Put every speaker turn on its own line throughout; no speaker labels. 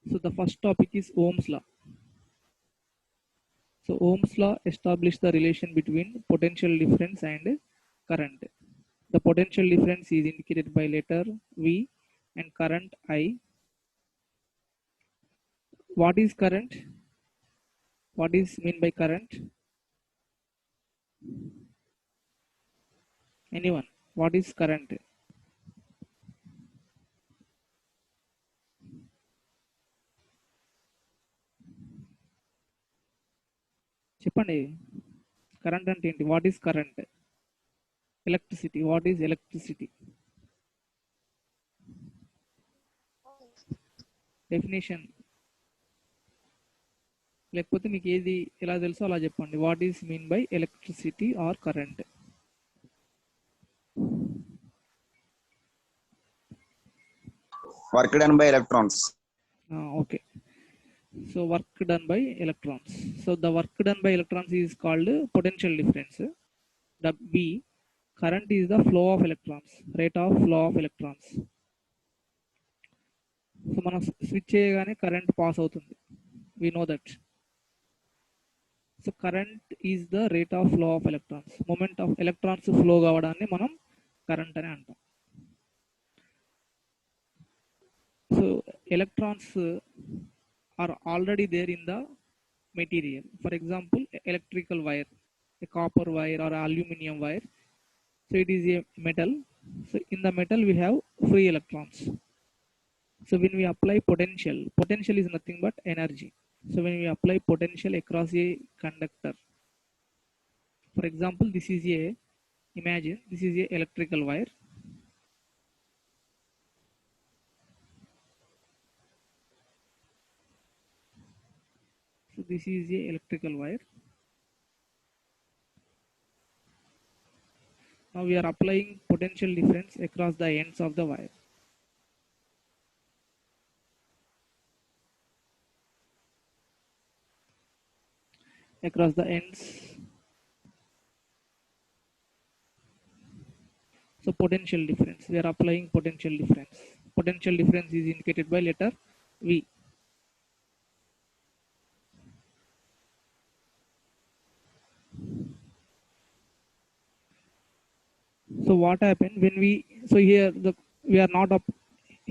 So the first topic is Ohm's law. So Ohm's law established the relation between potential difference and current. The potential difference is indicated by letter V and current I. What is current? What is mean by current? Anyone? What is current? చెప్పండి current అంటే ఏంటి? What is current? Electricity. What is electricity? Definition లేకపోతే మీకు ఏది ఎలా తెలుసో అలా చెప్పండి. What is mean by electricity or current?
Work done by electrons.
Okay. So work done by electrons. So the work done by electrons is called potential difference. The B, current is the flow of electrons, rate of flow of electrons. So మనం switch చేయగానే current pass అవుతుంది. We know that. So current is the rate of flow of electrons. Moment of electrons flow కావడాన్ని మనం current అని అంటాం. So electrons are already there in the material. For example, electrical wire, a copper wire or aluminum wire. So it is a metal. So in the metal we have free electrons. So when we apply potential, potential is nothing but energy. So when we apply potential across a conductor, for example, this is a, imagine this is a electrical wire. So this is a electrical wire. Now we are applying potential difference across the ends of the wire. Across the ends. So potential difference, we are applying potential difference. Potential difference is indicated by letter V. So what happened when we, so here we are not up,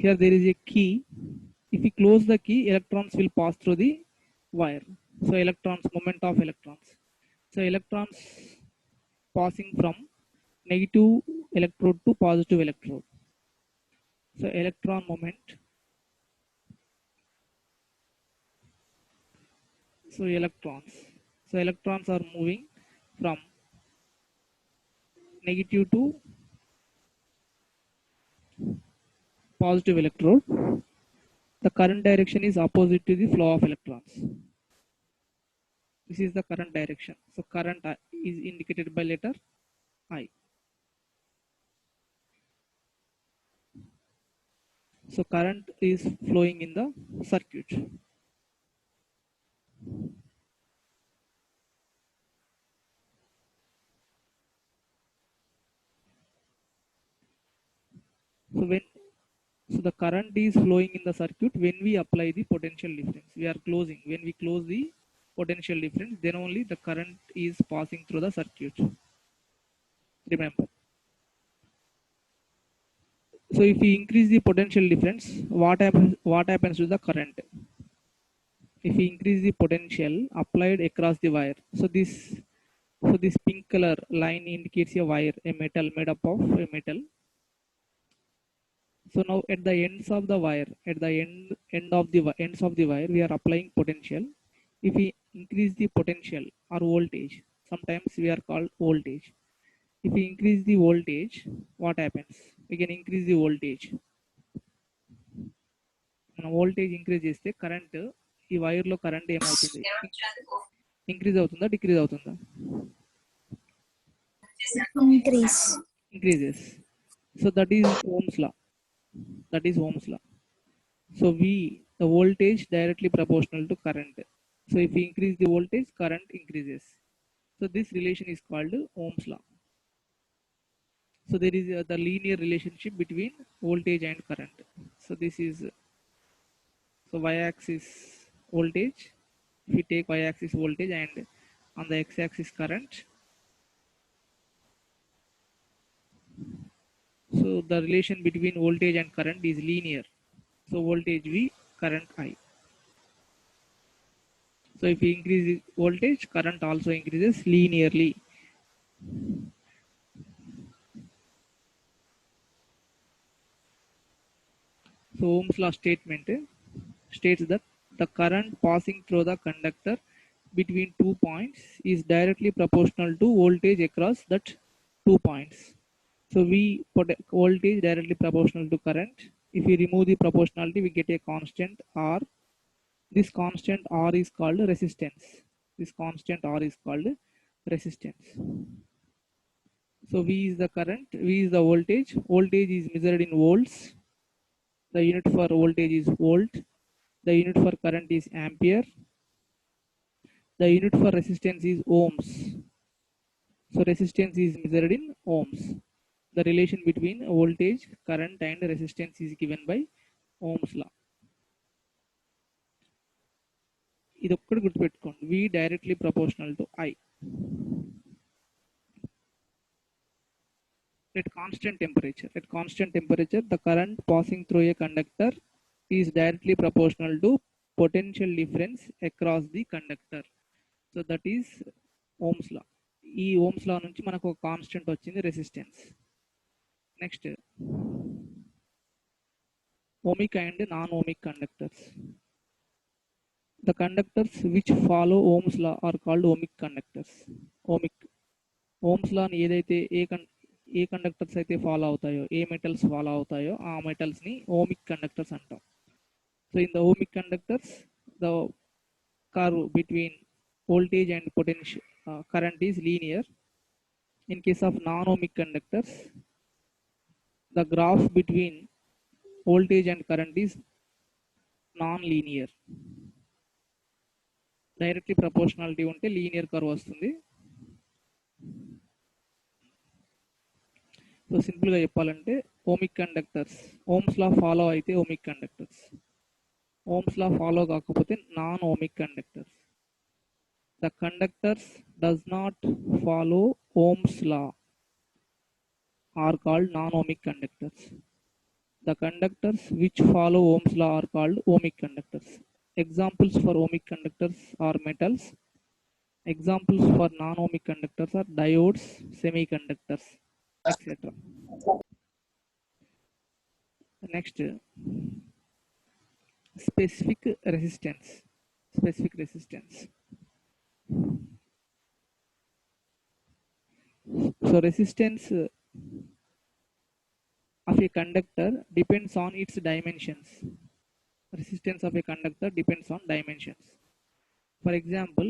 here there is a key. If we close the key, electrons will pass through the wire. So electrons, moment of electrons. So electrons passing from negative electrode to positive electrode. So electron moment. So electrons are moving from negative to positive electrode. The current direction is opposite to the flow of electrons. This is the current direction. So current is indicated by letter I. So current is flowing in the circuit. So the current is flowing in the circuit when we apply the potential difference. We are closing. When we close the potential difference, then only the current is passing through the circuit. Remember. So if we increase the potential difference, what happens to the current? If we increase the potential applied across the wire, so this pink color line indicates a wire, a metal made up of a metal. So now at the ends of the wire, at the ends of the wire, we are applying potential. If we increase the potential or voltage, sometimes we are called voltage. If we increase the voltage, what happens? We can increase the voltage. Voltage increase చేస్తే current ఈ wire లో current ఏమవుతుంది? Increase అవుతుందా decrease అవుతుందా? Increases. So that is Ohm's law. So the voltage directly proportional to current. So if we increase the voltage, current increases. So this relation is called Ohm's law. So there is the linear relationship between voltage and current. So this is, so y-axis voltage. If we take y-axis voltage and on the x-axis current, so the relation between voltage and current is linear. So voltage V, current I. So if we increase voltage, current also increases linearly. So Ohm's law statement states that the current passing through the conductor between 2 points is directly proportional to voltage across that 2 points. So we put voltage directly proportional to current. If we remove the proportionality, we get a constant R. This constant R is called resistance. This constant R is called resistance. So V is the current, V is the voltage. Voltage is measured in volts. The unit for voltage is volt. The unit for current is ampere. The unit for resistance is ohms. So resistance is measured in ohms. The relation between voltage, current and resistance is given by Ohm's law. ఇది ఒక్కటి గుర్తుపెట్టుకోండి, V directly proportional to I. At constant temperature, the current passing through a conductor is directly proportional to potential difference across the conductor. So that is Ohm's law. ఈ Ohm's law నుంచి మనకు ఒక constant వచ్చింది, resistance. Next ohmic and non-ohmic conductors. The conductors which follow Ohm's law are called ohmic conductors. Ohm's law ని ఏదైతే ఏ conductors అయితే follow అవుతాయో, ఏ metals follow అవుతాయో ఆ మెటల్స్ ని ఓమిక్ కండక్టర్స్ అంటాం. So in the ohmic conductors, the curve between voltage and potential current is linear. In case of non-ohmic conductors, the graph between voltage and current is non-linear. Directly proportionality ఉంటే linear curve వస్తుంది. So సింపుల్గా చెప్పాలంటే ohmic conductors Ohm's law follow అయితే ohmic conductors, Ohm's law follow కాకపోతే non ohmic conductors. The conductors does not follow Ohm's law are called non-ohmic conductors. The conductors which follow Ohm's law are called ohmic conductors. Examples for ohmic conductors are metals. Examples for non-ohmic conductors are diodes, semiconductors, etc. Next, specific resistance. Specific resistance. So resistance of a conductor depends on its dimensions. Resistance of a conductor depends on dimensions. For example,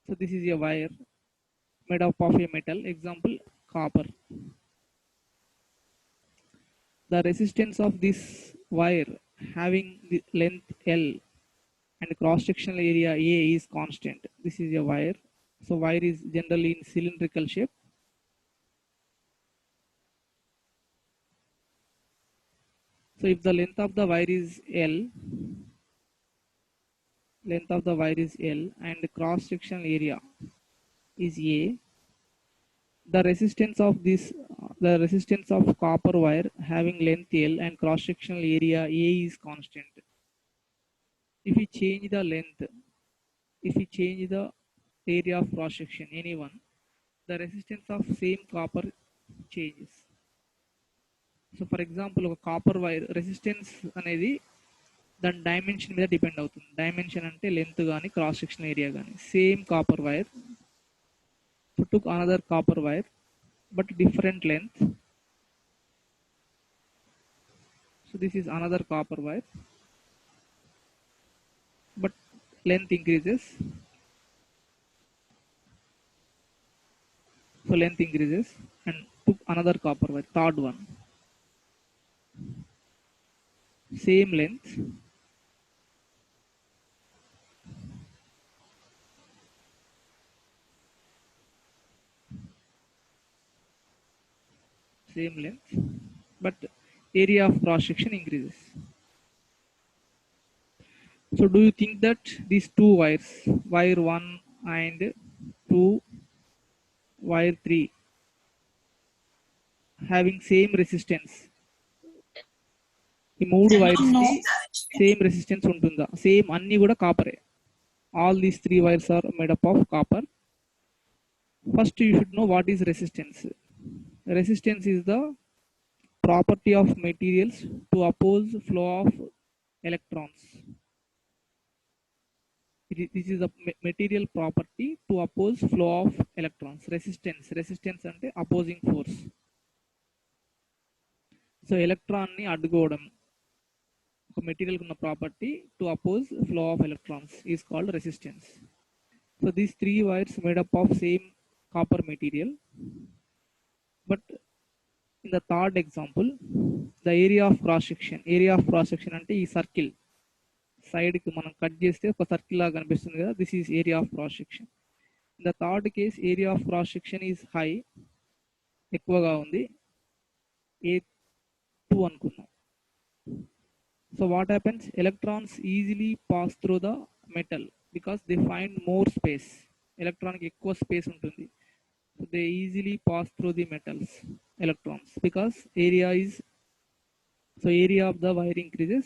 so this is a wire made up of a metal, example copper. The resistance of this wire having the length L and cross-sectional area A is constant. This is a wire. So wire is generally in cylindrical shape. So if the length of the wire is L, and the cross-sectional area is A, the resistance of copper wire having length L and cross-sectional area A is constant. If we change the length, if we change the area of cross-section, anyone, the resistance of same copper changes. So for example, ఒక copper wire resistance అనేది దాని dimension మీద depend అవుతుంది. Dimension అంటే length కానీ cross section area కానీ. Same copper wire, took another copper wire but different length. So this is another copper wire but length increases. So length increases and took another copper wire, third one, same length, same length, but area of cross section increases. So do you think that these two wires, wire 1 and 2, wire 3, having same resistance, ఈ మూడు wires
No.
కి same resistance ఉంటుందా? Same అన్ని కూడా కాపరే. All these three wires are made up of copper. First you should know what is resistance. Resistance is the property of materials to oppose flow of electrons. This is a material property to oppose flow of electrons. Resistance అంటే opposing force. So electron ని అడ్డుకోవడం, ఒక material ఉన్న property to oppose flow of electrons is called resistance. So these three wires made up of same copper material. But in the third example, the area of cross section అంటే ఈ circle సైడ్కి మనం cut చేస్తే ఒక circle లాగా కనిపిస్తుంది కదా, this is area of cross section. In the third case area of cross section is high, ఎక్కువగా ఉంది, A2 అనుకున్నాం. So what happens? Electrons easily pass through the metal because they find more space. Electron ఎక్కువ space ఉంటుంది. So they easily pass through the metals, electrons, because area of the wire increases.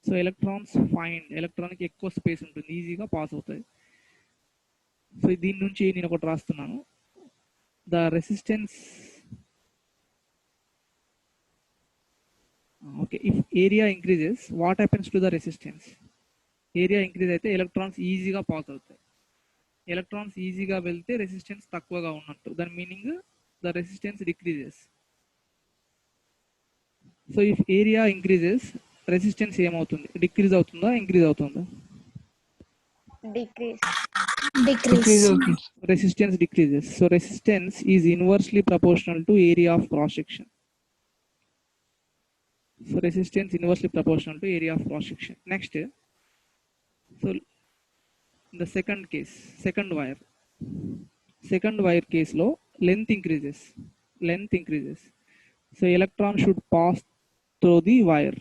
So electrons find ఎక్కువ space ఉంటుంది, ఈజీగా pass అవుతాయి. So దీని నుంచి నేను ఒకటి రాస్తున్నాను. The resistance, okay, if area increases, what happens to the resistance? Area increase అయితే ఎలక్ట్రాన్స్ ఈజీగా పాస్ అవుతాయి. ఎలక్ట్రాన్స్ ఈజీగా వెళ్తే రెసిస్టెన్స్ తక్కువగా ఉన్నట్టు, దాని meaning the resistance decreases. So if area increases, resistance ఏమవుతుంది? డిక్రీజ్ అవుతుందా, ఇంక్రీజ్ అవుతుందా?
Decrease.
Resistance decreases. So resistance is inversely proportional to area of cross section. So resistance inversely proportional to area of cross section. Next, so in the second case, second wire case low, length increases. So electron should pass through the wire.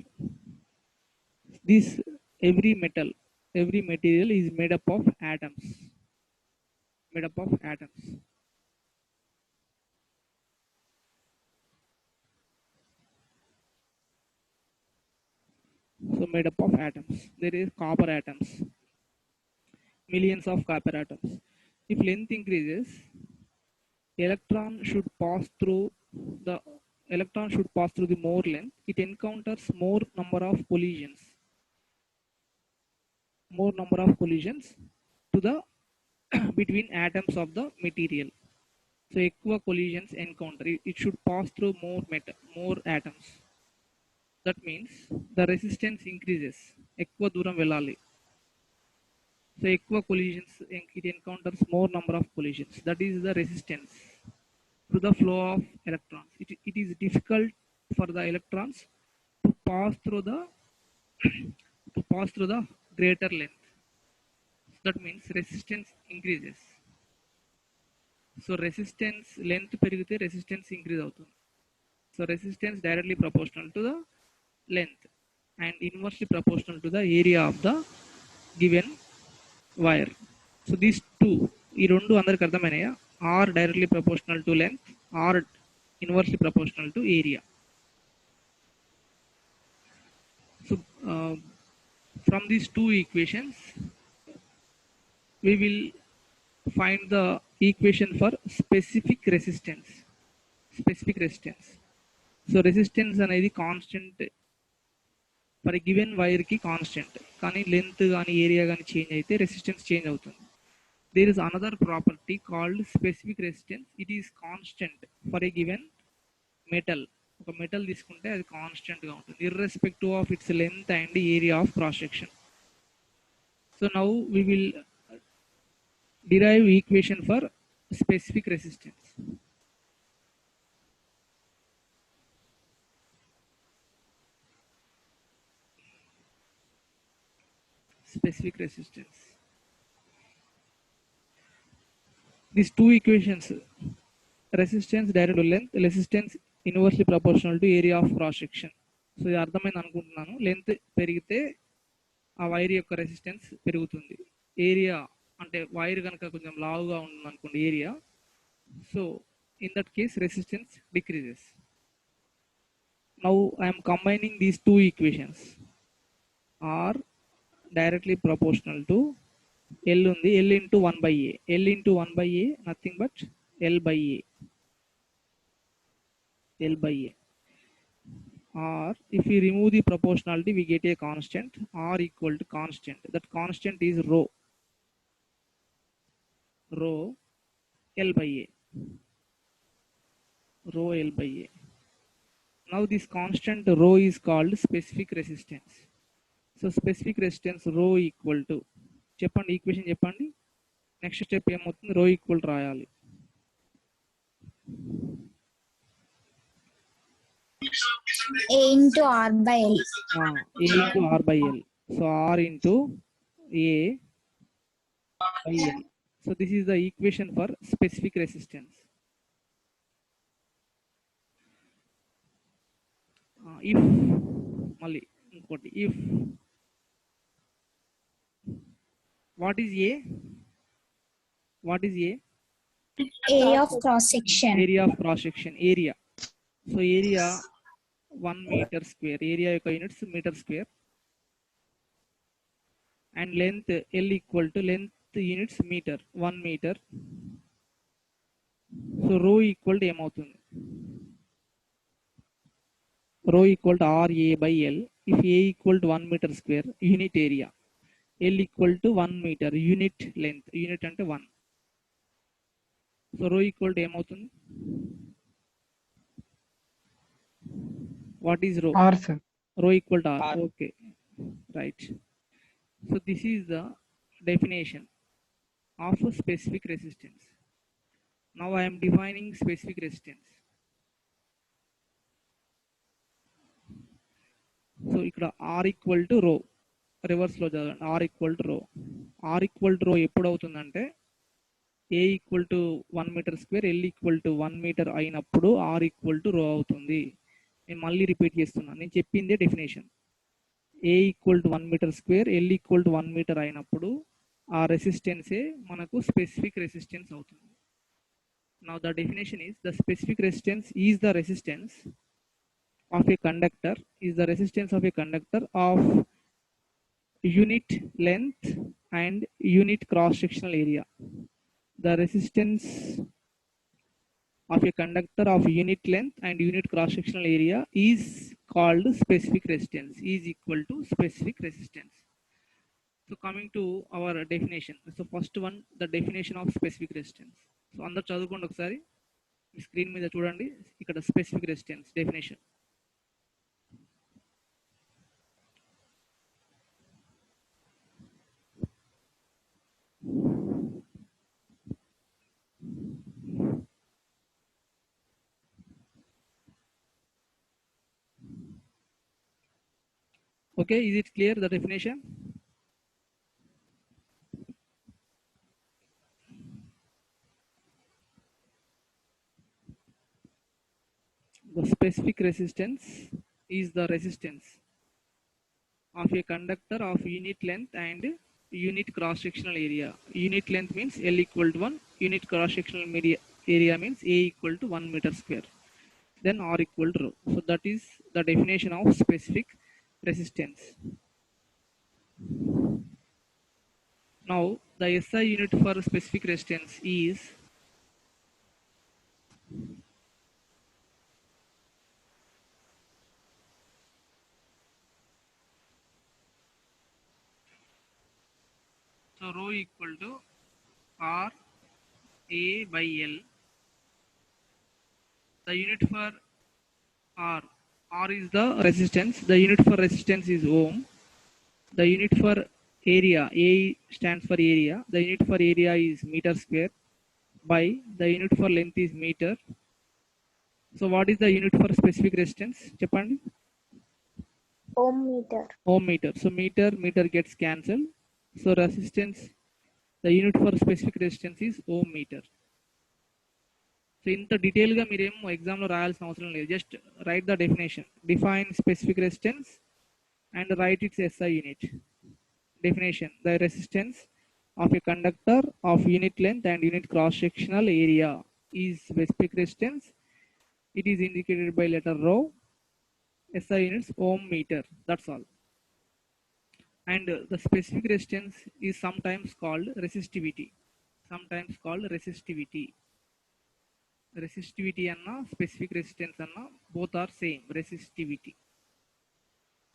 This every material is made up of atoms. So made up of atoms. There is copper atoms, millions of copper atoms. If length increases, electron should pass through the more length. It encounters more number of collisions to the between atoms of the material. So ఎక్కువ collisions encounter. It should pass through more atoms. That means the resistance increases. ఎక్కువ దూరం వెళ్ళాలి. So ఎక్కువ collisions, it encounters more number of collisions. That is the resistance to the flow of electrons. It is difficult for the electrons to pass through the greater length. That means resistance increases. So resistance length పెరిగితే resistance increase అవుతుంది. So resistance directly proportional to the length and inversely proportional to the area of the given wire. So these two, ఈ రెండు అందరికి అర్థమైనాయా? R directly proportional to length, R inversely proportional to area. So from these two equations we will find the equation for specific resistance. So resistance అనేది constant for given wire కి constant, కానీ length కానీ area కానీ change అయితే resistance change అవుతుంది. There is another property called specific resistance. It is constant for a given metal. ఒక metal తీసుకుంటే అది కాన్స్టెంట్ గా ఉంటుంది irrespective of its length and area of cross section. So now we will derive equation for specific resistance. These two equations, resistance direct to length, resistance inversely proportional to area of cross section. So ఇది అర్థమైంది అనుకుంటున్నాను. Length పెరిగితే ఆ wire యొక్క resistance పెరుగుతుంది. Area అంటే wire కనుక కొంచెం లావుగా ఉంటుంది అనుకోండి area, so in that case resistance decreases. Now I'm combining these two equations. Or directly proportional to L ఉంది, L into 1 by A. L into 1 by A nothing but L by A. L by A. Or if we remove the proportionality, we get a constant R equal to constant. That constant is rho. Rho L by A. Rho L by A. Now this constant rho is called specific resistance. So specific resistance rho equal to, చెప్పండి equation చెప్పండి. Next step ఏమవుతుంది, రో equal రాయాలి.
A into R by L.
A into R by L. So R into A by L. So this is the equation for specific resistance. If మళ్ళీ ఇంకోటి, if what is A? What is A?
Area of cross section.
Area of cross section. Area. So area 1 meter square. Area యొక్క units meter square. And length L equal to length units meter. 1 meter. So rho equal to ఏమవుతుంది? Rho equal to RA by L. If A equal to 1 meter square, unit area. L equal to 1 meter, unit length. Unit అంటే 1. So rho equal to ఏమవుతుంది? What is rho?
R, sir.
Rho equal to R. Okay, right. So this is the definition of a specific resistance. Now I am defining specific resistance. So ఇక్కడ R equal to rho. Reverse లో చదవండి. R equal to rho. R equal to rho ఎప్పుడు అవుతుందంటే A equal to 1 meter square, L equal to 1 meter అయినప్పుడు R equal to rho అవుతుంది. నేను మళ్ళీ repeat చేస్తున్నాను, నేను చెప్పిందే definition. A equal to 1 meter square, L equal to 1 meter అయినప్పుడు ఆ రెసిస్టెన్సే మనకు స్పెసిఫిక్ రెసిస్టెన్స్ అవుతుంది. Now the definition is the specific resistance is the resistance of a conductor, is the resistance of a conductor of unit length and unit cross sectional area. The resistance of a conductor of unit length and unit cross sectional area is called specific resistance, is equal to specific resistance. So coming to our definition. So first one, the definition of specific resistance. So అందరూ చదువుకోండి ఒకసారి, screen మీద చూడండి. ఇక్కడ specific resistance definition. Okay, is it clear the definition? The specific resistance is the resistance of a conductor of unit length and unit cross sectional area. Unit length means L equal to 1, unit cross sectional area means A equal to 1 meter square, then R equal to rho. So that is the definition of specific resistance. Now the SI unit for specific resistance is so rho equal to R A by L. The unit for R, R is the resistance, the unit for resistance is ohm. The unit for area, A stands for area, the unit for area is meter square, by the unit for length is meter. So what is the unit for specific resistance? Chepandi.
Ohm meter.
Ohm meter. So meter gets cancelled. So resistance, the unit for specific resistance is ohm meter. So ఇంత డీటెయిల్గా మీరేమో ఎగ్జామ్లో రాయాల్సిన అవసరం లేదు. Just right the definition, define specific resistance and write its SI unit. Definition: the resistance of a conductor of unit length and unit cross-sectional area is specific resistance. It is indicated by letter rho. SI units ohm meter. That's all. And the specific resistance is sometimes called resistivity. Sometimes called resistivity. Resistivity and specific resistance and both are same. Resistivity.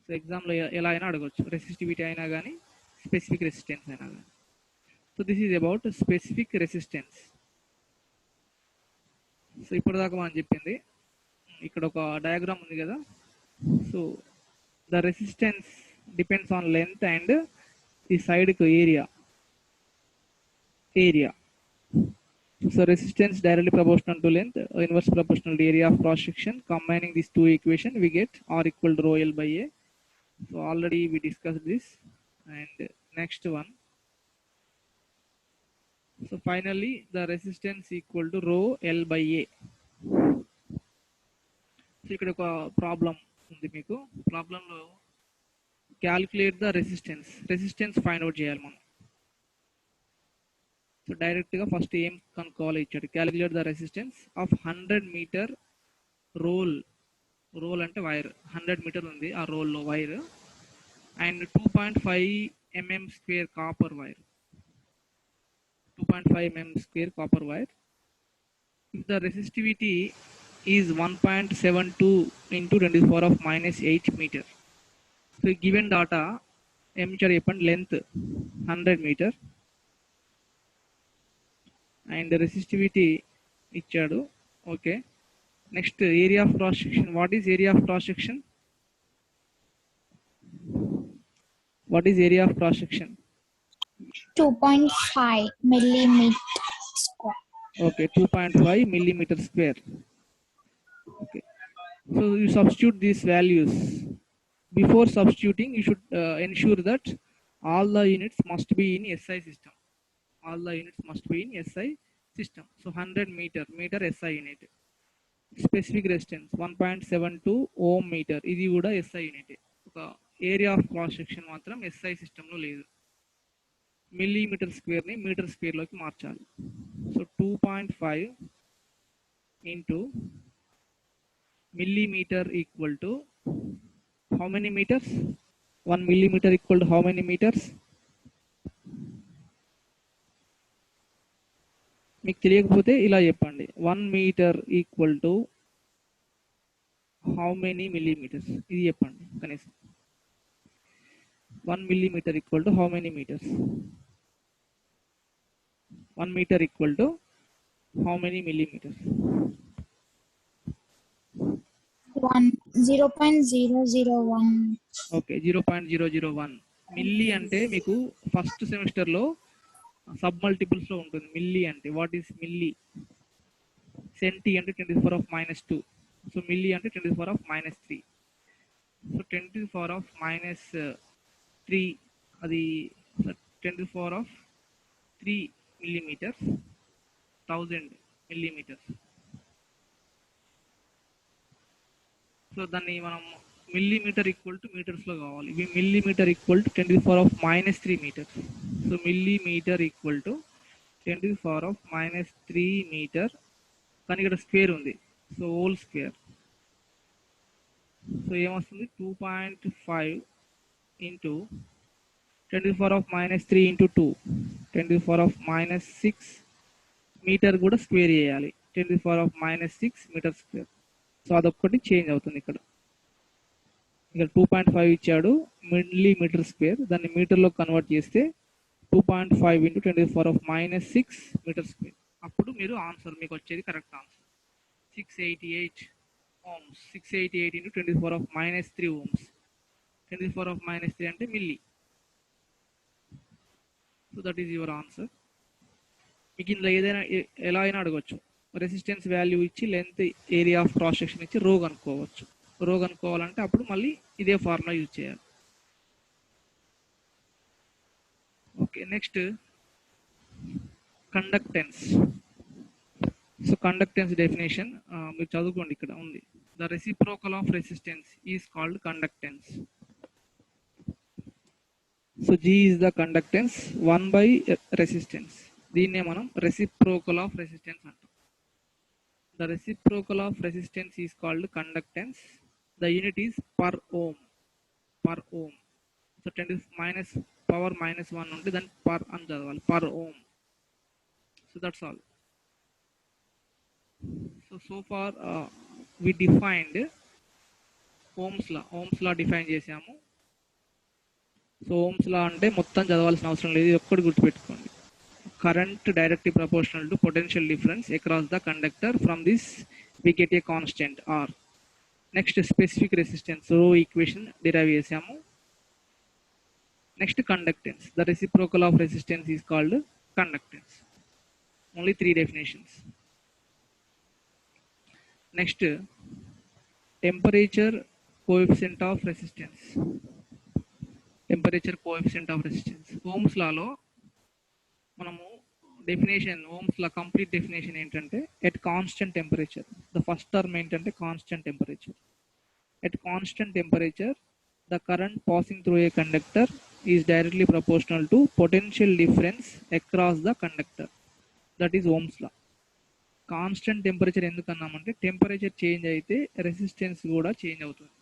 So ఎగ్జామ్లో ఎలా అయినా అడగవచ్చు, resistivity అయినా కానీ specific resistance అయినా కానీ. So this is about specific resistance. So ఇప్పటిదాకా మనం చెప్పింది, ఇక్కడ ఒక డయాగ్రామ్ ఉంది కదా. So the resistance depends on length and ఈ సైడ్కు area. So resistance directly proportional to length, inverse proportional to area of cross section. Combining these two equation we get R equal to rho L by A. So already we discussed this. And next one, so finally the resistance equal to rho L by A. So ఇక్కడ ఒక problem ఉంది మీకు. ప్రాబ్లంలో calculate the resistance find out చేయాలి మనం. So డైరెక్ట్గా first ఏం కనుక్కోవాలి ఇచ్చాడు, calculate the resistance of 100 metre roll అంటే వైర్ 100 మీటర్ ఉంది ఆ రోల్లో wire, and 2.5 mm square copper wire. 2.5 mm square copper wire. If the resistivity is 1.72 into 10 to the power of minus 8 meter. So given data, length 100 meter and the resistivity ichadu. Okay. Next, area of cross section. What is area of cross section? What is area of cross section?
2.5 millimeter square.
Okay, 2.5 millimeter square. Okay, so you substitute these values. Before substituting, you should ensure that all the units must be in SI system. All the units must be in SI system. So 100 meter SI unit. Specific resistance 1.72 ohm meter. ఇది కూడా SI unit. ఒక area of cross section మాత్రం SI సిస్టంలో లేదు. Millimetre స్క్వేర్ని metre స్క్వేర్లోకి మార్చాలి. So 2.5 into millimeter equal to how many meters? 1 millimeter equal to how many meters? మీకు తెలియకపోతే ఇలా చెప్పండి, 1 meter equal to how many millimeters? ఇది చెప్పండి కనీసం. 1 millimeter equal to how many meters? 1 meter equal to how many millimeters?
0.001.
Okay, 0.001 milli అంటే మీకు first సెమిస్టర్లో సబ్ మల్టిపుల్స్ లో ఉంటుంది. మిల్లీ అంటే వాట్ ఈస్ మిల్లీ? సెంటీ అంటే 10 to the power of -2. So milli అంటే 10 to the power of -3. So 10 to the power of -3 అది 10 to the power of 3 millimeters, 1000 millimeters. So దాన్ని మనం millimeter equal to meters లో కావాలి. ఇవి millimeter equal to 10 to the power of -3 meters. So millimeter equal to 10 to the power of -3 meter. కానీ ఇక్కడ square ఉంది, so whole square. So ఏమొస్తుంది? 2.5 into 10 to the power of -3 into 2, 10 to the power of -6 metre కూడా square చేయాలి. 10 to the power of -6 metre square. So అదొక్కటి change అవుతుంది ఇక్కడ. ఇక్కడ 2.5 ఇచ్చాడు మిల్లీమీటర్ స్క్వేర్, దాన్ని మీటర్లో కన్వర్ట్ చేస్తే 2.5 into 10 to the power of -6 metre square. అప్పుడు మీరు ఆన్సర్ మీకు వచ్చేది correct answer 688 ohms. 688 into 10 to the power of -3 ohms. 10 to the power of -3 అంటే milli. So that is your answer. మీకు ఇందులో ఏదైనా ఎలా అయినా అడగవచ్చు. రెసిస్టెన్స్ వాల్యూ ఇచ్చి length area of cross section ఇచ్చి రో కనుక్కోవచ్చు. రో కనుక్కోవాలంటే అప్పుడు మళ్ళీ ఇదే ఫార్ములా యూజ్ చేయాలి. Okay, next conductance. So conductance definition మీరు చదువుకోండి, ఇక్కడ ఉంది. The reciprocal of resistance is called conductance. So G is the conductance 1 by resistance. దీన్నే మనం రెసిప్రోకల్ ఆఫ్ రెసిస్టెన్స్ అంటాం. The reciprocal of resistance is called conductance. The unit is per ohm. Per ohm. So 10 to minus power minus 1 ఉంటే then per అని చదవాలి, per ohm. So that's all. So far we defined Ohm's law. Ohm's law define చేసాము. So Ohm's law అంటే మొత్తం చదవాల్సిన అవసరం లేదు, ఒక్కటి గుర్తుపెట్టుకోండి. Current directly proportional to potential difference across the conductor. From this we get a constant R. Next, specific resistance rho equation derive చేసాము. Next, conductance. The reciprocal of resistance is called conductance. Only 3 definitions. Next, temperature coefficient of resistance. Temperature coefficient of resistance. Ohm's law లో మనము definition, Ohm's law complete definition ఏంటంటే at constant temperature. The first term ఏంటంటే constant temperature. At constant temperature the current passing through a conductor is directly proportional to potential difference across the conductor. That is Ohm's law. Constant temperature ఎందుకన్నామంటే temperature change అయితే resistance కూడా change అవుతుంది.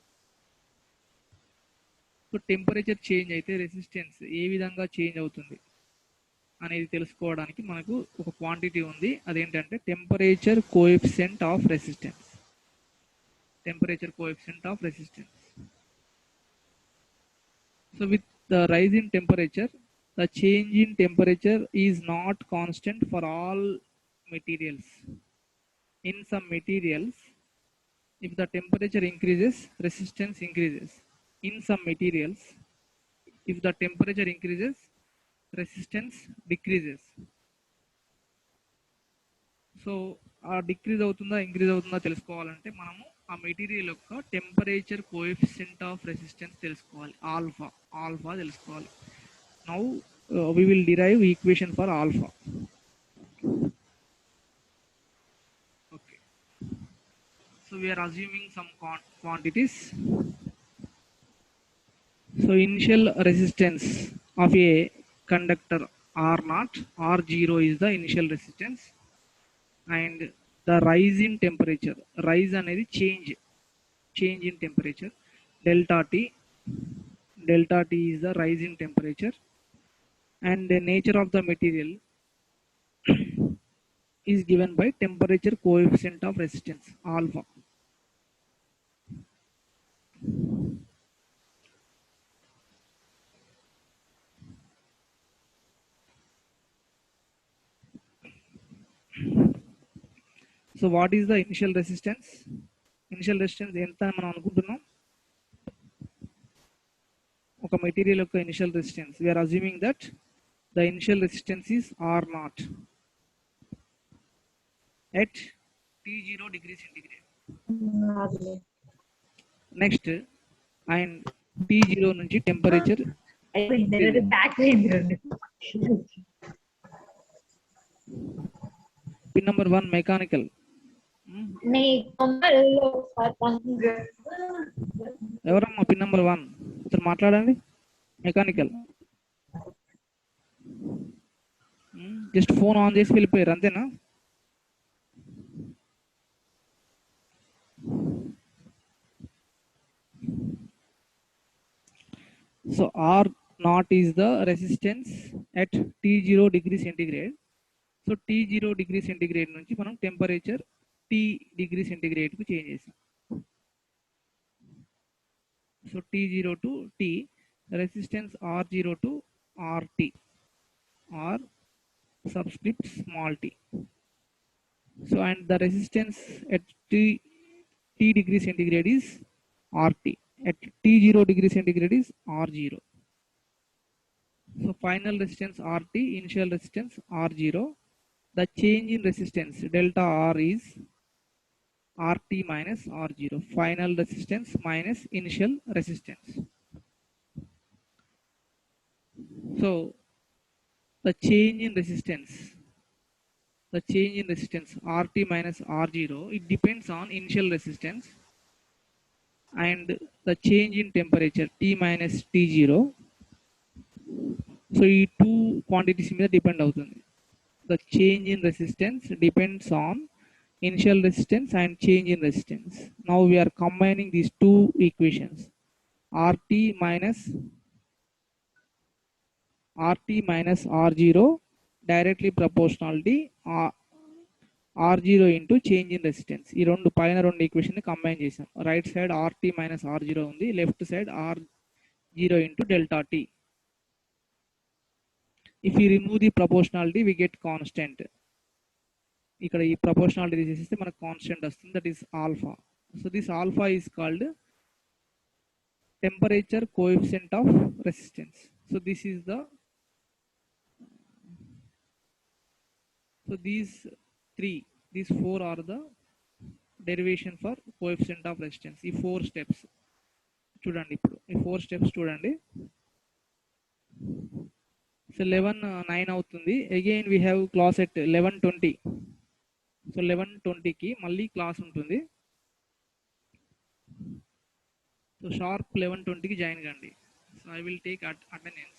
So temperature change అయితే resistance ఏ విధంగా change అవుతుంది అనేది తెలుసుకోవడానికి మనకు ఒక క్వాంటిటీ ఉంది, అదేంటంటే temperature coefficient of resistance. Temperature coefficient of resistance. So with the rise in temperature the change in temperature is not constant for all materials. In some materials if the temperature increases, resistance increases. In some materials, if the temperature increases, resistance decreases. So ఆ decrease అవుతుందా increase అవుతుందా తెలుసుకోవాలంటే మనము ఆ material యొక్క temperature coefficient of resistance తెలుసుకోవాలి, alpha తెలుసుకోవాలి. Now we will derive equation for alpha. Okay, so we are assuming some quantities. So initial resistance of a conductor R0, R0 is the initial resistance, and the rise in temperature, rise అనేది change in temperature, delta T is the rise in temperature, and the nature of the material is given by temperature coefficient of resistance, alpha. So what is the initial resistance? Initial resistance ఎంత మనం అనుకుంటున్నాం? ఒక material యొక్క initial resistance, we are assuming that the initial resistance is R0 at T0 degree centigrade. Next, and T0 నుంచి temperature pin number 1 mechanical. ఎవరమ్మా pin number 1? ఇతను మాట్లాడండి. Mechanical just phone on చేసి వెళ్ళిపోయారు అంతేనా? So R0 is the resistance at T0 degree centigrade. So T0 degree centigrade నుంచి మనం temperature T degree centigrade కు చేంజ్ చేసాం. So T0 to T, resistance R0 to RT, or subscript small t. So and the resistance at T degree centigrade is RT, at T0 degree centigrade is R0. So final resistance RT, initial resistance R0. The change in resistance delta R is RT minus R0. Final resistance minus initial resistance. So the change in resistance the change in resistance RT minus R0, it depends on initial resistance and the change in temperature T minus T0. So ఈ two quantities మీద depend అవుతుంది. The change in resistance depends on initial resistance and change in resistance. Now we are combining these two equations. RT minus R0 directly proportionality R0 into change in resistance. ఈ రెండు పైన రెండు equation combine చేసాం. Right side RT minus R0 ఉంది, left side R0 into delta T. If we remove the proportionality, we get constant. ఇక్కడ ఈ proportionality తీసేస్తే మనకు కాన్స్టెంట్ వస్తుంది, that is alpha. So this alpha is called temperature coefficient of resistance. So this is the these four are the derivation for coefficient of resistance. ఈ 4 steps చూడండి, ఇప్పుడు ఈ 4 steps చూడండి. సో 11:09 అవుతుంది. Again we have class at 11:20. So 11:20కి మళ్ళీ class ఉంటుంది. So sharp 11:20కి జాయిన్ కండి. So I will take attendance.